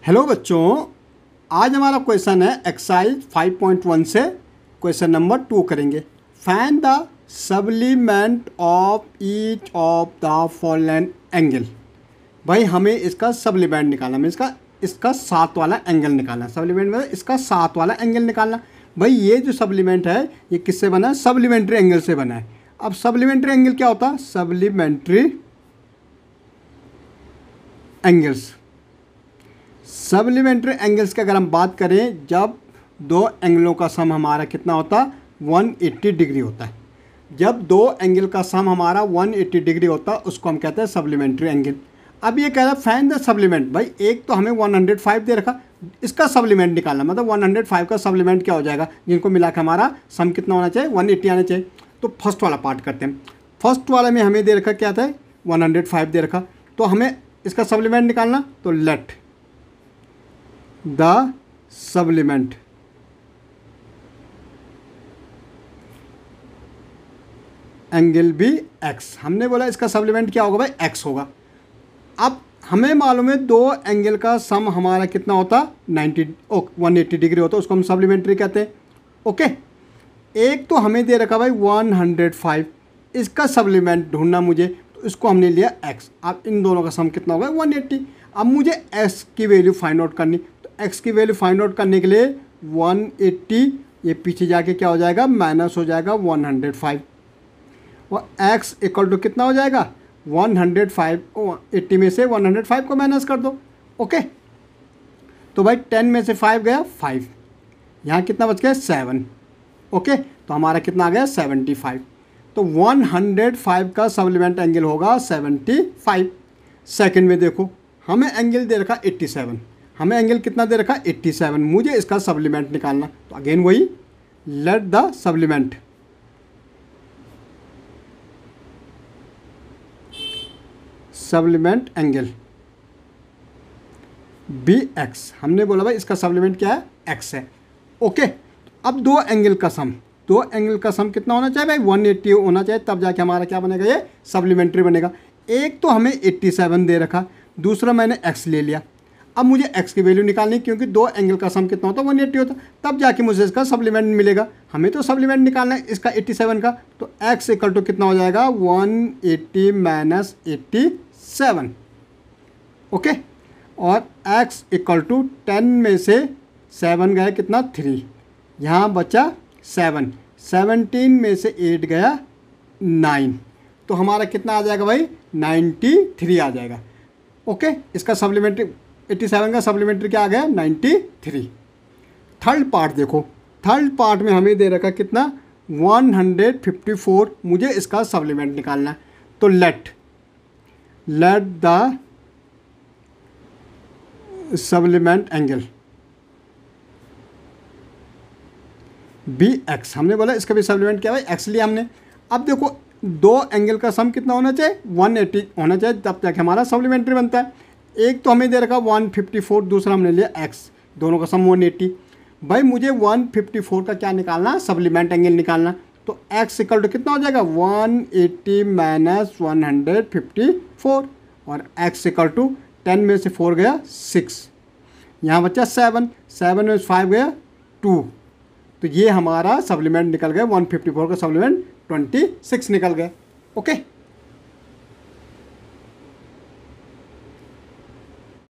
Hello बच्चों, आज हमारा क्वेश्चन है एक्सरसाइज 5.1 से क्वेश्चन नंबर 2 करेंगे। Find the supplement of each of the following angle. भाई हमें इसका सब्लीमेंट निकालना, हमें इसका साथ वाला एंगल निकालना। सब्लीमेंट में इसका साथ वाला एंगल निकालना। भाई ये जो सब्लीमेंट है ये किससे बना है? सब्लीमेंट्री एंगल से बना है। अब सब्लीमेंट्री एंगल क्या होता है? सब्लीमेंट्री एंगल्स। सब्लीमेंट्री एंगल्स की अगर हम बात करें, जब दो एंगलों का सम हमारा कितना होता है? 180 डिग्री होता है। जब दो एंगल का सम हमारा 180 डिग्री होता है उसको हम कहते हैं सब्लीमेंट्री एंगल। अब ये कह रहा है फाइंड द सब्लीमेंट। भाई एक तो हमें 105 दे रखा, इसका सब्लीमेंट निकालना, मतलब 105 का सब्लीमेंट क्या हो जाएगा, जिनको मिला के हमारा सम कितना होना चाहिए? 180 आना चाहिए। तो फर्स्ट वाला पार्ट करते हैं। फर्स्ट वाले में हमें दे रखा क्या था? 105 दे रखा। तो हमें इसका सब्लीमेंट निकालना, तो let the supplement angle be x. हमने बोला इसका सब्लीमेंट क्या होगा? भाई एक्स होगा। अब हमें मालूम है दो एंगल का सम हमारा कितना होता? 180 डिग्री होता है, उसको हम सब्लीमेंट्री कहते हैं। ओके, एक तो हमें दे रखा भाई 105, इसका सब्लीमेंट ढूंढना मुझे, तो इसको हमने लिया एक्स। अब इन दोनों का सम कितना होगा? 180। अब मुझे एक्स की वैल्यू फाइंड आउट करनी, एक्स की वैल्यू फाइंड आउट करने के लिए 180 ये पीछे जाके क्या हो जाएगा? माइनस हो जाएगा 105। और x इक्वल टू कितना हो जाएगा? 105। 80 में से 105 को माइनस कर दो। ओके, तो भाई 10 में से 5 गया 5, यहाँ कितना बच गया? 7। ओके, तो हमारा कितना आ गया? 75। तो 105 का सब्लीमेंट एंगल होगा 75। सेकंड में देखो, हमें एंगल दे रखा 87, हमें एंगल कितना दे रखा? 87। मुझे इसका सब्लीमेंट निकालना, तो अगेन वही let the supplement supplement angle be x. हमने बोला भाई इसका सब्लीमेंट क्या है? एक्स है। ओके, अब दो एंगल का सम, दो एंगल का सम कितना होना चाहिए? भाई 180 होना चाहिए, तब जाके हमारा क्या बनेगा? ये सब्लीमेंट्री बनेगा। एक तो हमें 87 दे रखा, दूसरा मैंने एक्स ले लिया। अब मुझे x की वैल्यू निकालनी, क्योंकि दो एंगल का सम कितना होता है? 180 होता, तब जाके मुझे इसका सप्लीमेंट मिलेगा। हमें तो सप्लीमेंट निकालना है इसका 87 का, तो x इक्वल टू कितना हो जाएगा? 180 माइनस 87। ओके, और x इक्वल टू 10 में से 7 गया कितना? 3, यहाँ बचा 7। 17 में से 8 गया 9, तो हमारा कितना आ जाएगा भाई? 93 आ जाएगा। ओके, इसका सप्लीमेंट्री 87 का सप्लीमेंट्री क्या आ गया? 93। थर्ड पार्ट देखो, थर्ड पार्ट में हमें दे रखा कितना? 154। मुझे इसका सप्लीमेंट निकालना है, तो let the supplement angle be x. हमने बोला इसका भी सप्लीमेंट क्या है? एक्स लिया हमने। अब देखो दो एंगल का सम कितना होना चाहिए? 180 होना चाहिए, तब तक हमारा सप्लीमेंट्री बनता है। एक तो हमें दे रखा 154, दूसरा हमने लिया x, दोनों का सम 180। भाई मुझे 154 का क्या निकालना? सप्लीमेंट एंगल निकालना। तो x इक्वल टू कितना हो जाएगा? 180 माइनस 154, और x इक्वल टू 10 में से 4 गया 6, यहाँ बचा 7, 7 में से 5 गया 2, तो ये हमारा सप्लीमेंट निकल गया। 154 का सप्लीमेंट 26 निकल गया। ओके।